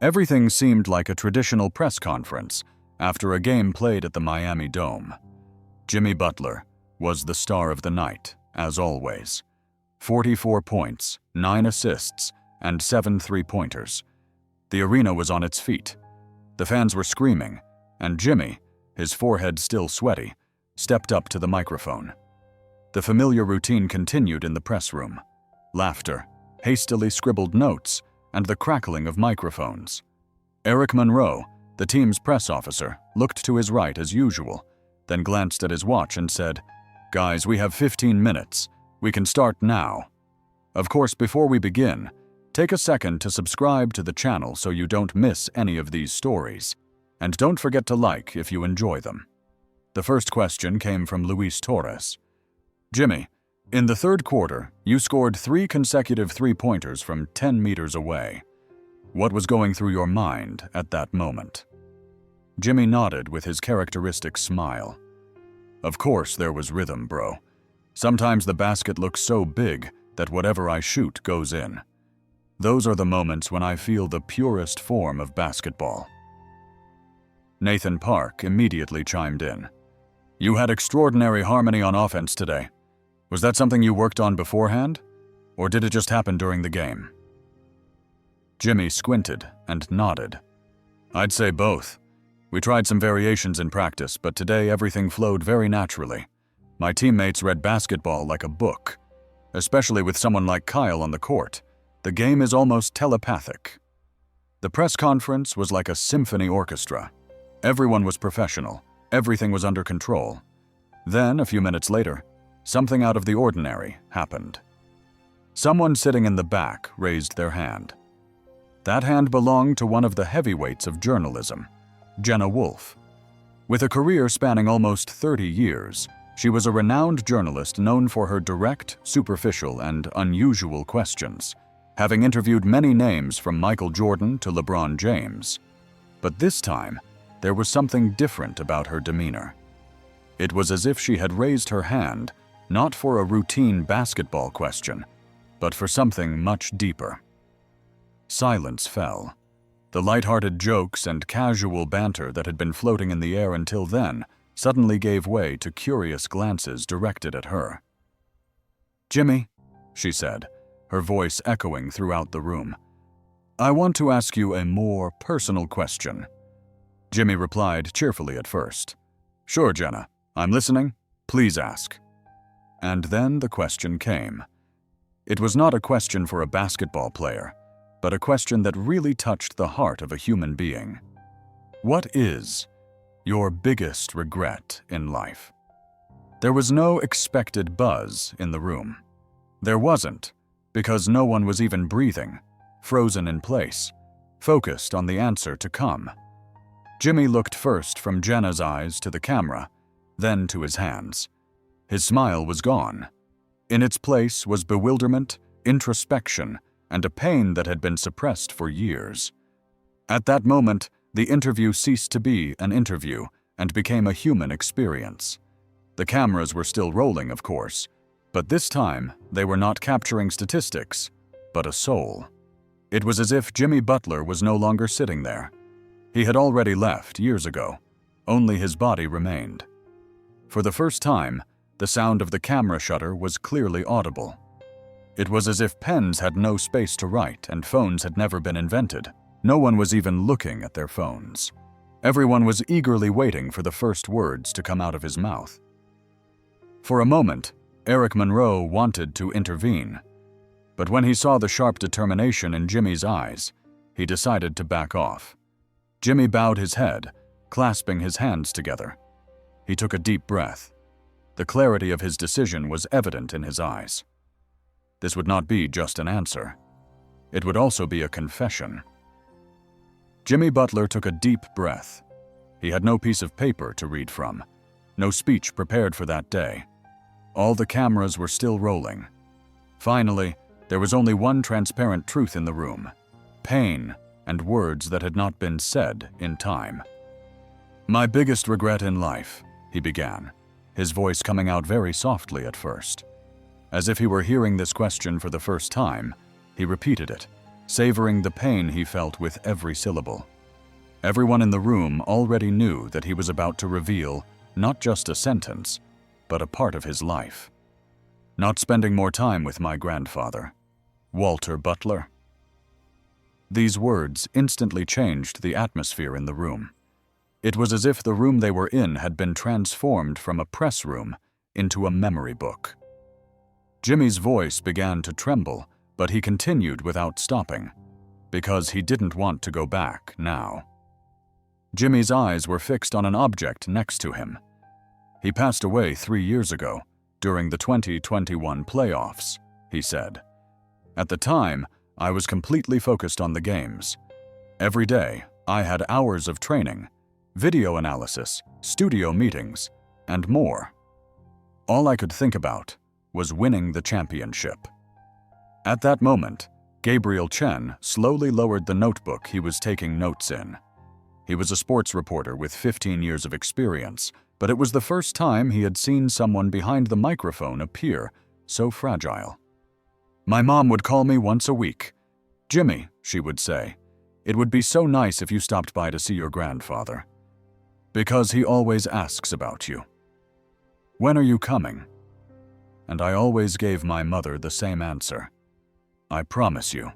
Everything seemed like a traditional press conference after a game played at the Miami Dome. Jimmy Butler was the star of the night, as always. 44 points, 9 assists, and 7 three-pointers. The arena was on its feet. The fans were screaming, and Jimmy, his forehead still sweaty, stepped up to the microphone. The familiar routine continued in the press room. Laughter, hastily scribbled notes, and the crackling of microphones. Eric Monroe, the team's press officer, looked to his right as usual, then glanced at his watch and said, "Guys, we have 15 minutes. We can start now. Of course, before we begin, take a second to subscribe to the channel so you don't miss any of these stories. And don't forget to like if you enjoy them." The first question came from Luis Torres. "Jimmy, in the third quarter, you scored 3 consecutive three-pointers from 10 meters away. What was going through your mind at that moment?" Jimmy nodded with his characteristic smile. "Of course there was rhythm, bro. Sometimes the basket looks so big that whatever I shoot goes in. Those are the moments when I feel the purest form of basketball." Nathan Park immediately chimed in. "You had extraordinary harmony on offense today. Was that something you worked on beforehand? Or did it just happen during the game?" Jimmy squinted and nodded. "I'd say both. We tried some variations in practice, but today everything flowed very naturally. My teammates read basketball like a book. Especially with someone like Kyle on the court. The game is almost telepathic." The press conference was like a symphony orchestra. Everyone was professional. Everything was under control. Then, a few minutes later, something out of the ordinary happened. Someone sitting in the back raised their hand. That hand belonged to one of the heavyweights of journalism, Jenna Wolfe. With a career spanning almost 30 years, she was a renowned journalist known for her direct, superficial, and unusual questions, having interviewed many names from Michael Jordan to LeBron James. But this time, there was something different about her demeanor. It was as if she had raised her hand, not for a routine basketball question, but for something much deeper. Silence fell. The light-hearted jokes and casual banter that had been floating in the air until then suddenly gave way to curious glances directed at her. "Jimmy," she said, her voice echoing throughout the room, "I want to ask you a more personal question." Jimmy replied cheerfully at first. "Sure, Jenna. I'm listening. Please ask." And then the question came. It was not a question for a basketball player, but a question that really touched the heart of a human being. What is your biggest regret in life? There was no expected buzz in the room. There wasn't, because no one was even breathing, frozen in place, focused on the answer to come. Jimmy looked first from Jenna's eyes to the camera, then to his hands. His smile was gone. In its place was bewilderment, introspection, and a pain that had been suppressed for years. At that moment, the interview ceased to be an interview and became a human experience. The cameras were still rolling, of course, but this time they were not capturing statistics, but a soul. It was as if Jimmy Butler was no longer sitting there. He had already left years ago. Only his body remained. For the first time, the sound of the camera shutter was clearly audible. It was as if pens had no space to write and phones had never been invented. No one was even looking at their phones. Everyone was eagerly waiting for the first words to come out of his mouth. For a moment, Eric Monroe wanted to intervene. But when he saw the sharp determination in Jimmy's eyes, he decided to back off. Jimmy bowed his head, clasping his hands together. He took a deep breath. The clarity of his decision was evident in his eyes. This would not be just an answer. It would also be a confession. Jimmy Butler took a deep breath. He had no piece of paper to read from, no speech prepared for that day. All the cameras were still rolling. Finally, there was only one transparent truth in the room: pain and words that had not been said in time. "My biggest regret in life," he began, his voice coming out very softly at first. As if he were hearing this question for the first time, he repeated it, savoring the pain he felt with every syllable. Everyone in the room already knew that he was about to reveal not just a sentence, but a part of his life. Not spending more time with my grandfather, Walter Butler. These words instantly changed the atmosphere in the room. It was as if the room they were in had been transformed from a press room into a memory book. Jimmy's voice began to tremble, but he continued without stopping, because he didn't want to go back now. Jimmy's eyes were fixed on an object next to him. He passed away 3 years ago, during the 2021 playoffs, he said. At the time, I was completely focused on the games. Every day, I had hours of training, video analysis, studio meetings, and more. All I could think about was winning the championship. At that moment, Gabriel Chen slowly lowered the notebook he was taking notes in. He was a sports reporter with 15 years of experience, but it was the first time he had seen someone behind the microphone appear so fragile. My mom would call me once a week. "Jimmy," she would say, "it would be so nice if you stopped by to see your grandfather. Because he always asks about you. When are you coming?" And I always gave my mother the same answer. "I promise you.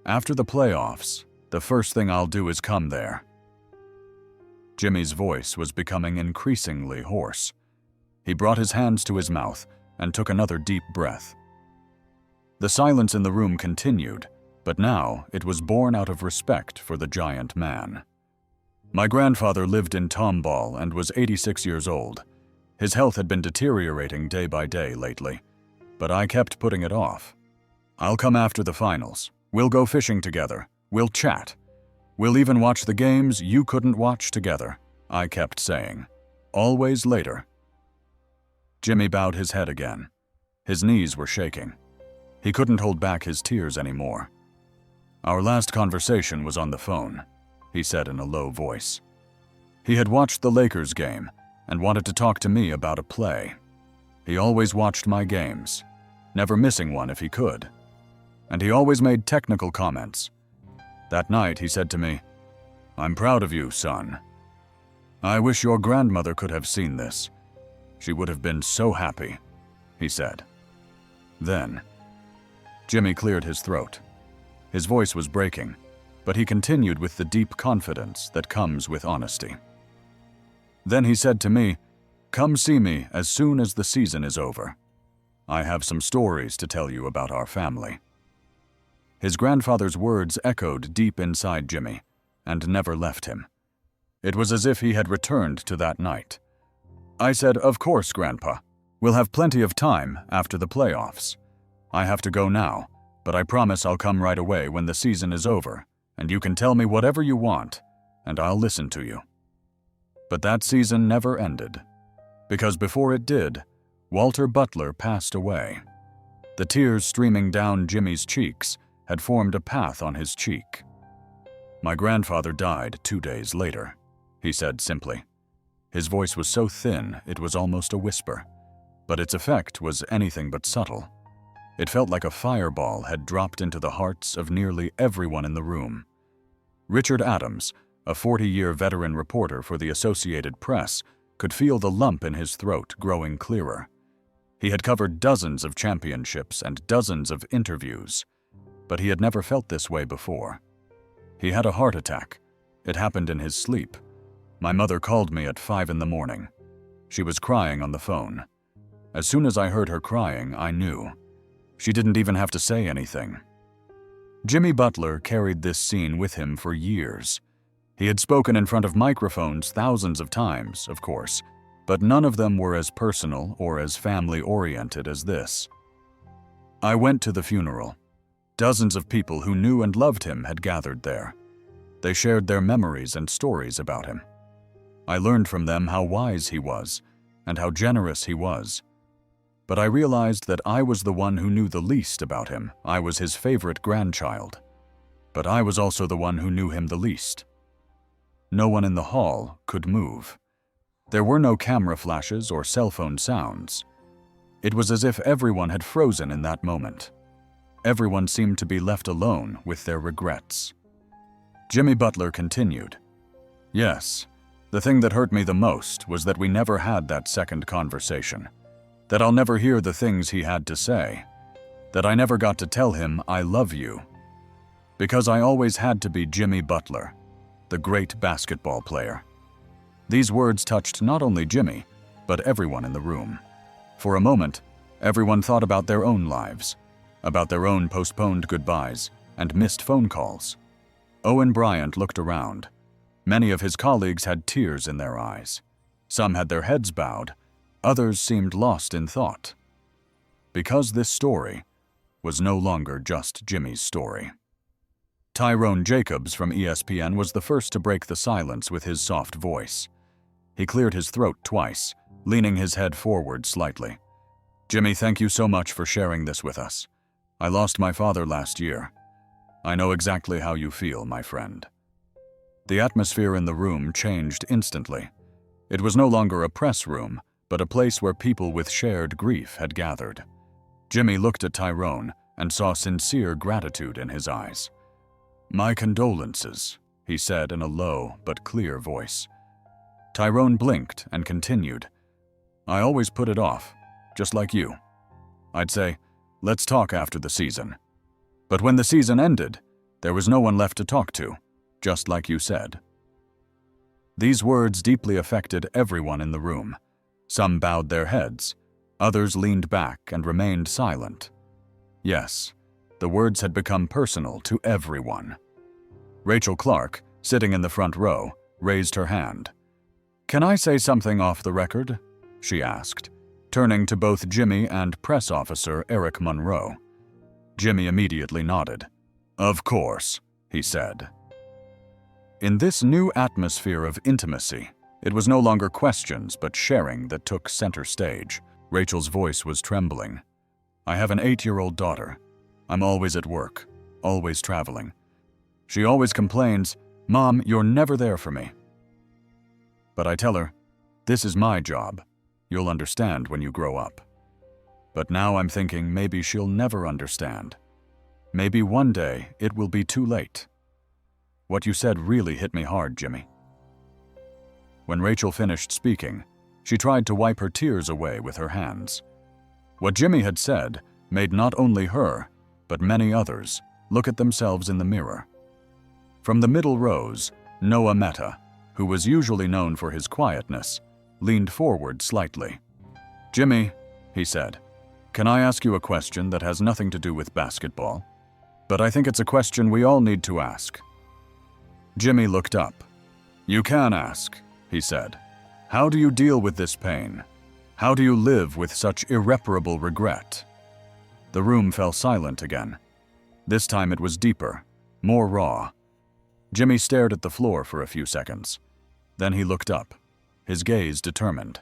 After the playoffs, the first thing I'll do is come there." Jimmy's voice was becoming increasingly hoarse. He brought his hands to his mouth and took another deep breath. The silence in the room continued, but now it was born out of respect for the giant man. My grandfather lived in Tomball and was 86 years old. His health had been deteriorating day by day lately, but I kept putting it off. "I'll come after the finals. We'll go fishing together. We'll chat. We'll even watch the games you couldn't watch together," I kept saying. "Always later." Jimmy bowed his head again. His knees were shaking. He couldn't hold back his tears anymore. "Our last conversation was on the phone," he said in a low voice. He had watched the Lakers game and wanted to talk to me about a play. He always watched my games, never missing one if he could. And he always made technical comments. That night he said to me, "I'm proud of you, son. I wish your grandmother could have seen this. She would have been so happy," he said. Then, Jimmy cleared his throat. His voice was breaking, but he continued with the deep confidence that comes with honesty. Then he said to me, "Come see me as soon as the season is over. I have some stories to tell you about our family." His grandfather's words echoed deep inside Jimmy and never left him. It was as if he had returned to that night. I said, "Of course, Grandpa. We'll have plenty of time after the playoffs. I have to go now, but I promise I'll come right away when the season is over, and you can tell me whatever you want, and I'll listen to you." But that season never ended, because before it did, Walter Butler passed away. The tears streaming down Jimmy's cheeks had formed a path on his cheek. "My grandfather died 2 days later," he said simply. His voice was so thin it was almost a whisper, but its effect was anything but subtle. It felt like a fireball had dropped into the hearts of nearly everyone in the room. Richard Adams, a 40-year veteran reporter for the Associated Press, could feel the lump in his throat growing clearer. He had covered dozens of championships and dozens of interviews, but he had never felt this way before. He had a heart attack. It happened in his sleep. My mother called me at 5 in the morning. She was crying on the phone. As soon as I heard her crying, I knew. She didn't even have to say anything. Jimmy Butler carried this scene with him for years. He had spoken in front of microphones thousands of times, of course, but none of them were as personal or as family-oriented as this. I went to the funeral. Dozens of people who knew and loved him had gathered there. They shared their memories and stories about him. I learned from them how wise he was and how generous he was. But I realized that I was the one who knew the least about him. I was his favorite grandchild. But I was also the one who knew him the least. No one in the hall could move. There were no camera flashes or cell phone sounds. It was as if everyone had frozen in that moment. Everyone seemed to be left alone with their regrets. Jimmy Butler continued, "Yes, the thing that hurt me the most was that we never had that second conversation, that I'll never hear the things he had to say, that I never got to tell him I love you. Because I always had to be Jimmy Butler, the great basketball player." These words touched not only Jimmy, but everyone in the room. For a moment, everyone thought about their own lives, about their own postponed goodbyes and missed phone calls. Owen Bryant looked around. Many of his colleagues had tears in their eyes. Some had their heads bowed, others seemed lost in thought. Because this story was no longer just Jimmy's story. Tyrone Jacobs from ESPN was the first to break the silence with his soft voice. He cleared his throat twice, leaning his head forward slightly. "Jimmy, thank you so much for sharing this with us. I lost my father last year. I know exactly how you feel, my friend." The atmosphere in the room changed instantly. It was no longer a press room, but a place where people with shared grief had gathered. Jimmy looked at Tyrone and saw sincere gratitude in his eyes. "My condolences," he said in a low but clear voice. Tyrone blinked and continued, "I always put it off, just like you. I'd say, let's talk after the season. But when the season ended, there was no one left to talk to, just like you said." These words deeply affected everyone in the room. Some bowed their heads, others leaned back and remained silent. Yes, the words had become personal to everyone. Rachel Clark, sitting in the front row, raised her hand. "Can I say something off the record?" she asked, turning to both Jimmy and press officer Eric Monroe. Jimmy immediately nodded. "Of course," he said. In this new atmosphere of intimacy, it was no longer questions but sharing that took center stage. Rachel's voice was trembling. "I have an 8-year-old daughter. I'm always at work, always traveling. She always complains, 'Mom, you're never there for me.' But I tell her, 'This is my job. You'll understand when you grow up.' But now I'm thinking maybe she'll never understand. Maybe one day it will be too late." What you said really hit me hard, Jimmy. When Rachel finished speaking, she tried to wipe her tears away with her hands. What Jimmy had said made not only her, but many others, look at themselves in the mirror. From the middle rows, Noah Mehta, who was usually known for his quietness, leaned forward slightly. "Jimmy," he said, "can I ask you a question that has nothing to do with basketball? But I think it's a question we all need to ask." Jimmy looked up. "You can ask," he said. "How do you deal with this pain? How do you live with such irreparable regret?" The room fell silent again. This time it was deeper, more raw. Jimmy stared at the floor for a few seconds. Then he looked up, his gaze determined.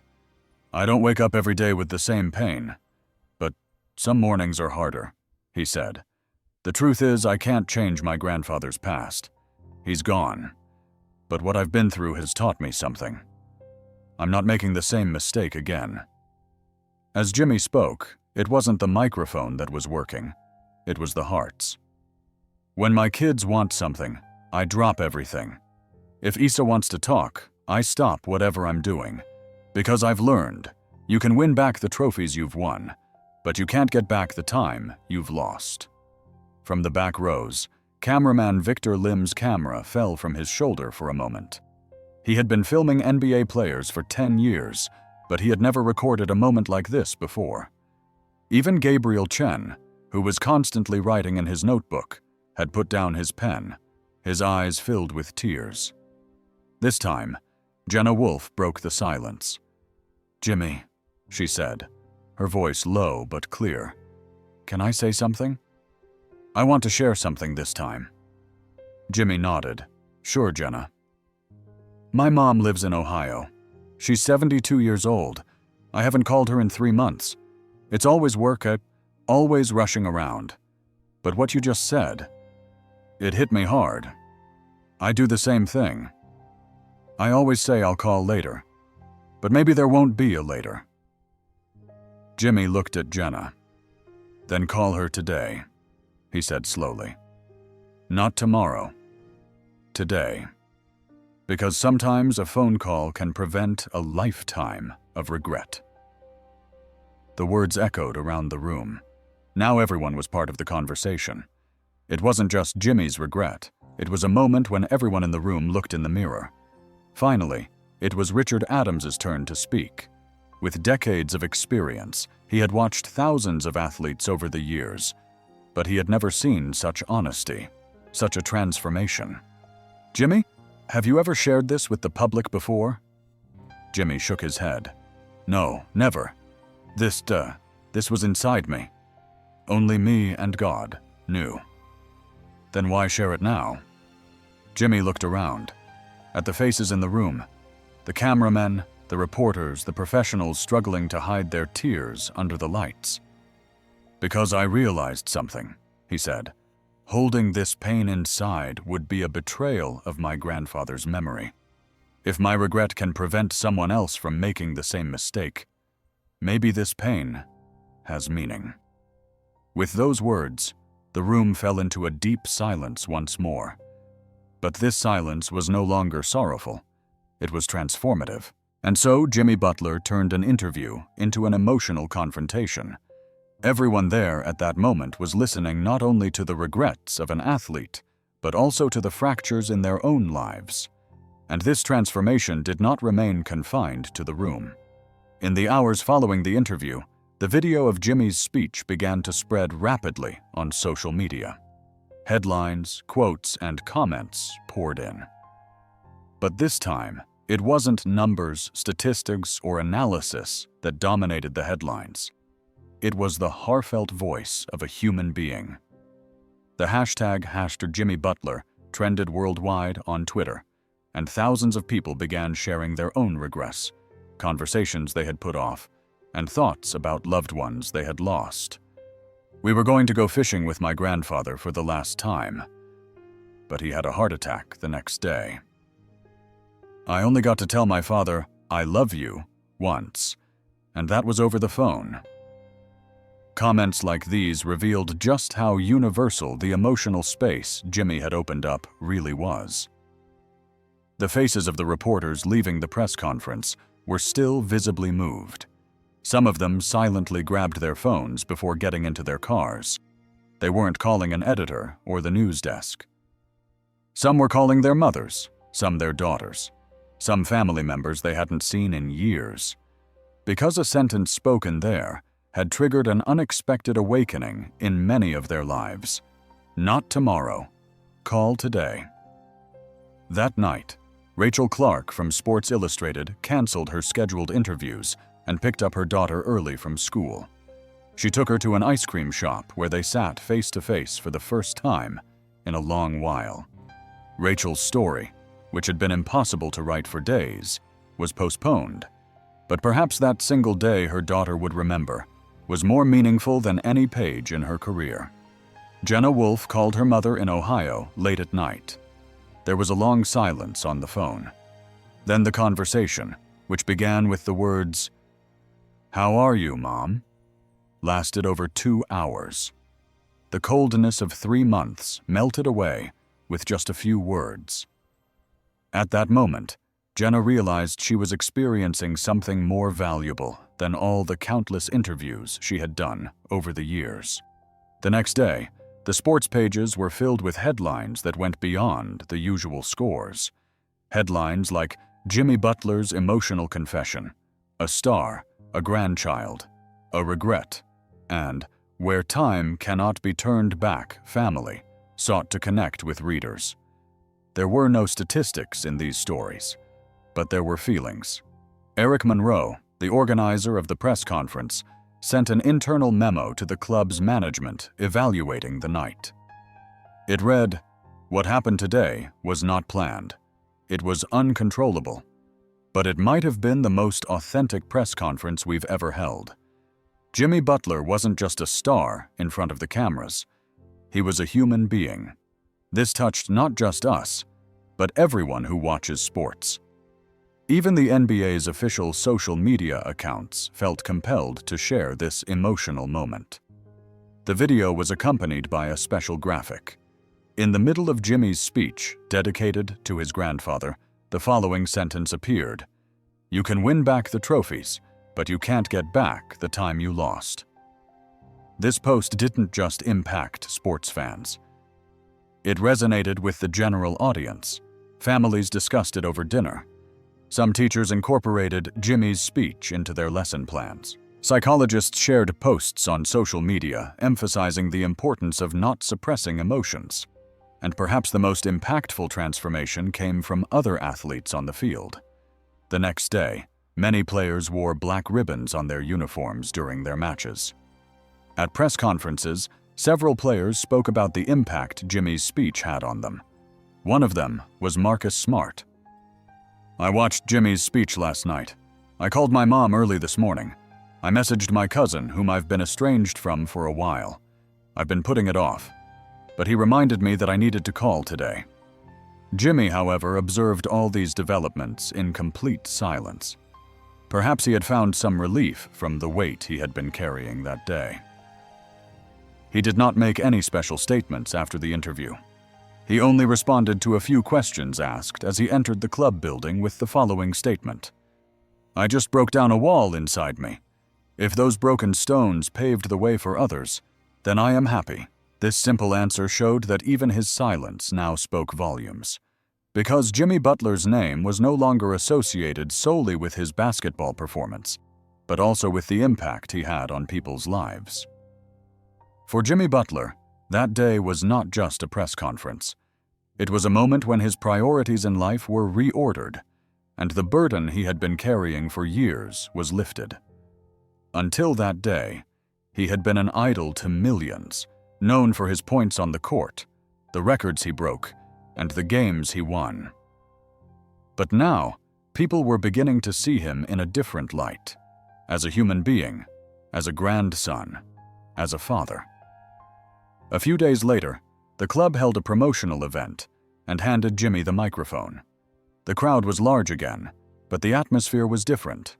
"I don't wake up every day with the same pain, but some mornings are harder," he said. "The truth is, I can't change my grandfather's past. He's gone. But what I've been through has taught me something. I'm not making the same mistake again." As Jimmy spoke, it wasn't the microphone that was working. It was the hearts. "When my kids want something, I drop everything. If Issa wants to talk, I stop whatever I'm doing. Because I've learned, you can win back the trophies you've won, but you can't get back the time you've lost." From the back rows, cameraman Victor Lim's camera fell from his shoulder for a moment. He had been filming NBA players for 10 years, but he had never recorded a moment like this before. Even Gabriel Chen, who was constantly writing in his notebook, had put down his pen, his eyes filled with tears. This time, Jenna Wolfe broke the silence. "Jimmy," she said, her voice low but clear, "can I say something? I want to share something this time." Jimmy nodded. "Sure, Jenna." "My mom lives in Ohio. She's 72 years old. I haven't called her in 3 months. It's always work, always rushing around. But what you just said, it hit me hard. I do the same thing. I always say I'll call later, but maybe there won't be a later." Jimmy looked at Jenna. "Then call her today." he said slowly. Not tomorrow. Today. Because sometimes a phone call can prevent a lifetime of regret. The words echoed around the room. Now everyone was part of the conversation. It wasn't just Jimmy's regret. It was a moment when everyone in the room looked in the mirror. Finally, it was Richard Adams's turn to speak. With decades of experience, he had watched thousands of athletes over the years, but he had never seen such honesty, such a transformation. Jimmy, have you ever shared this with the public before? Jimmy shook his head. No, never. This was inside me. Only me and God knew. Then why share it now? Jimmy looked around, at the faces in the room, the cameramen, the reporters, the professionals struggling to hide their tears under the lights. Because I realized something, he said. Holding this pain inside would be a betrayal of my grandfather's memory. If my regret can prevent someone else from making the same mistake, maybe this pain has meaning. With those words, the room fell into a deep silence once more. But this silence was no longer sorrowful. It was transformative. And so Jimmy Butler turned an interview into an emotional confrontation. Everyone there at that moment was listening not only to the regrets of an athlete, but also to the fractures in their own lives. And this transformation did not remain confined to the room. In the hours following the interview, the video of Jimmy's speech began to spread rapidly on social media. Headlines, quotes, and comments poured in. But this time, it wasn't numbers, statistics, or analysis that dominated the headlines. It was the heartfelt voice of a human being. The hashtag #JimmyButler trended worldwide on Twitter, and thousands of people began sharing their own regrets, conversations they had put off, and thoughts about loved ones they had lost. We were going to go fishing with my grandfather for the last time, but he had a heart attack the next day. I only got to tell my father, "I love you," once, and that was over the phone. Comments like these revealed just how universal the emotional space Jimmy had opened up really was. The faces of the reporters leaving the press conference were still visibly moved. Some of them silently grabbed their phones before getting into their cars. They weren't calling an editor or the news desk. Some were calling their mothers, some their daughters, some family members they hadn't seen in years. Because a sentence spoken there had triggered an unexpected awakening in many of their lives. Not tomorrow. Call today. That night, Rachel Clark from Sports Illustrated canceled her scheduled interviews and picked up her daughter early from school. She took her to an ice cream shop where they sat face to face for the first time in a long while. Rachel's story, which had been impossible to write for days, was postponed. But perhaps that single day her daughter would remember was more meaningful than any page in her career. Jenna Wolfe called her mother in Ohio late at night. There was a long silence on the phone. Then the conversation, which began with the words, "How are you, Mom?" lasted over 2 hours. The coldness of 3 months melted away with just a few words. At that moment, Jenna realized she was experiencing something more valuable than all the countless interviews she had done over the years. The next day, the sports pages were filled with headlines that went beyond the usual scores. Headlines like Jimmy Butler's emotional confession, a star, a grandchild, a regret, and Where Time Cannot Be Turned Back Family sought to connect with readers. There were no statistics in these stories, but there were feelings. Eric Monroe, the organizer of the press conference, sent an internal memo to the club's management evaluating the night. It read, "What happened today was not planned. It was uncontrollable. But it might have been the most authentic press conference we've ever held. Jimmy Butler wasn't just a star in front of the cameras. He was a human being. This touched not just us, but everyone who watches sports." Even the NBA's official social media accounts felt compelled to share this emotional moment. The video was accompanied by a special graphic. In the middle of Jimmy's speech, dedicated to his grandfather, the following sentence appeared: "You can win back the trophies, but you can't get back the time you lost." This post didn't just impact sports fans. It resonated with the general audience. Families discussed it over dinner. Some teachers incorporated Jimmy's speech into their lesson plans. Psychologists shared posts on social media emphasizing the importance of not suppressing emotions. And perhaps the most impactful transformation came from other athletes on the field. The next day, many players wore black ribbons on their uniforms during their matches. At press conferences, several players spoke about the impact Jimmy's speech had on them. One of them was Marcus Smart. "I watched Jimmy's speech last night. I called my mom early this morning. I messaged my cousin, whom I've been estranged from for a while. I've been putting it off. But he reminded me that I needed to call today." Jimmy, however, observed all these developments in complete silence. Perhaps he had found some relief from the weight he had been carrying that day. He did not make any special statements after the interview. He only responded to a few questions asked as he entered the club building with the following statement: "I just broke down a wall inside me. If those broken stones paved the way for others, then I am happy." This simple answer showed that even his silence now spoke volumes. Because Jimmy Butler's name was no longer associated solely with his basketball performance, but also with the impact he had on people's lives. For Jimmy Butler, that day was not just a press conference. It was a moment when his priorities in life were reordered, and the burden he had been carrying for years was lifted. Until that day, he had been an idol to millions, known for his points on the court, the records he broke, and the games he won. But now, people were beginning to see him in a different light, as a human being, as a grandson, as a father. A few days later, the club held a promotional event and handed Jimmy the microphone. The crowd was large again, but the atmosphere was different.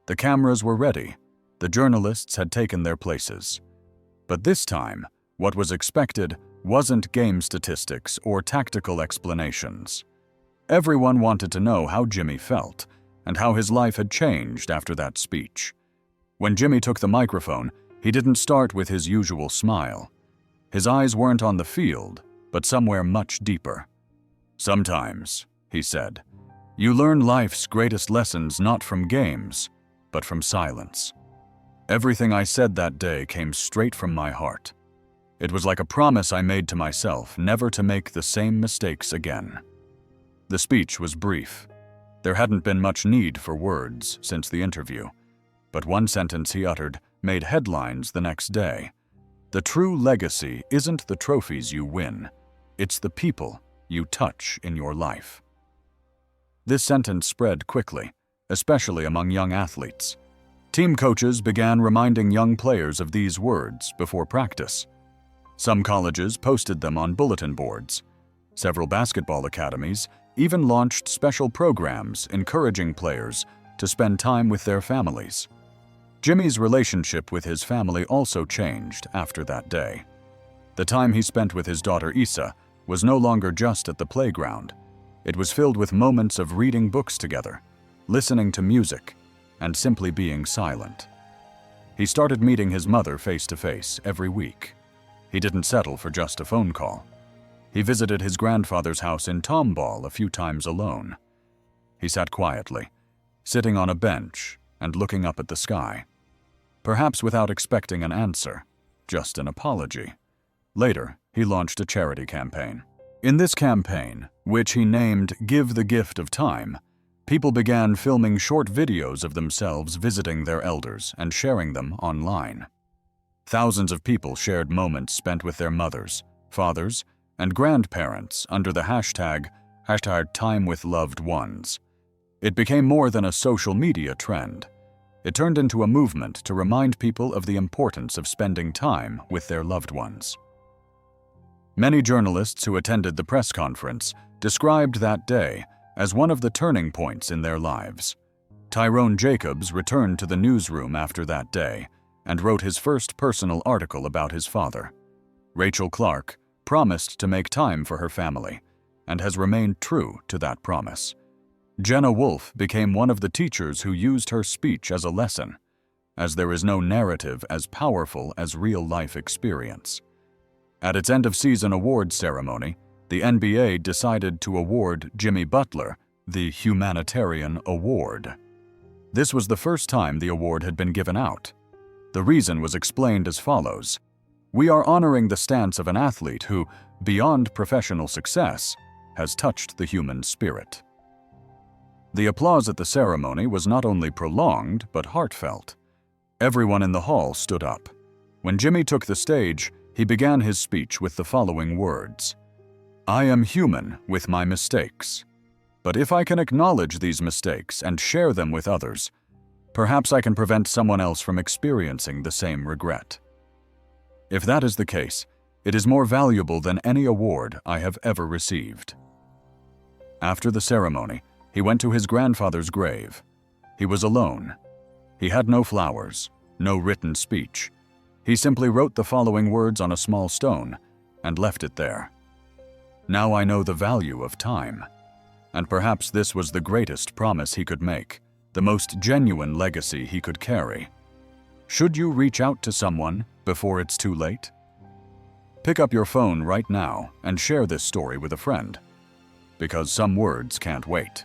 The cameras were ready. The journalists had taken their places. But this time, what was expected wasn't game statistics or tactical explanations. Everyone wanted to know how Jimmy felt and how his life had changed after that speech. When Jimmy took the microphone, he didn't start with his usual smile. His eyes weren't on the field, but somewhere much deeper. "Sometimes," he said, "you learn life's greatest lessons not from games, but from silence." Everything I said that day came straight from my heart. It was like a promise I made to myself never to make the same mistakes again. The speech was brief. There hadn't been much need for words since the interview, but one sentence he uttered made headlines the next day. "The true legacy isn't the trophies you win, it's the people you touch in your life." This sentence spread quickly, especially among young athletes. Team coaches began reminding young players of these words before practice. Some colleges posted them on bulletin boards. Several basketball academies even launched special programs encouraging players to spend time with their families. Jimmy's relationship with his family also changed after that day. The time he spent with his daughter Issa was no longer just at the playground. It was filled with moments of reading books together, listening to music, and simply being silent. He started meeting his mother face to face every week. He didn't settle for just a phone call. He visited his grandfather's house in Tomball a few times alone. He sat quietly, sitting on a bench and looking up at the sky. Perhaps without expecting an answer, just an apology. Later, he launched a charity campaign. In this campaign, which he named Give the Gift of Time, people began filming short videos of themselves visiting their elders and sharing them online. Thousands of people shared moments spent with their mothers, fathers, and grandparents under the hashtag Time with Loved Ones. It became more than a social media trend. It turned into a movement to remind people of the importance of spending time with their loved ones. Many journalists who attended the press conference described that day as one of the turning points in their lives. Tyrone Jacobs returned to the newsroom after that day and wrote his first personal article about his father. Rachel Clark promised to make time for her family and has remained true to that promise. Jenna Wolfe became one of the teachers who used her speech as a lesson, as there is no narrative as powerful as real-life experience. At its end-of-season awards ceremony, the NBA decided to award Jimmy Butler the Humanitarian Award. This was the first time the award had been given out. The reason was explained as follows: "We are honoring the stance of an athlete who, beyond professional success, has touched the human spirit." The applause at the ceremony was not only prolonged, but heartfelt. Everyone in the hall stood up. When Jimmy took the stage, he began his speech with the following words: "I am human with my mistakes. But if I can acknowledge these mistakes and share them with others, perhaps I can prevent someone else from experiencing the same regret. If that is the case, it is more valuable than any award I have ever received." After the ceremony, he went to his grandfather's grave. He was alone. He had no flowers, no written speech. He simply wrote the following words on a small stone and left it there: "Now I know the value of time." And perhaps this was the greatest promise he could make, the most genuine legacy he could carry. Should you reach out to someone before it's too late? Pick up your phone right now and share this story with a friend, because some words can't wait.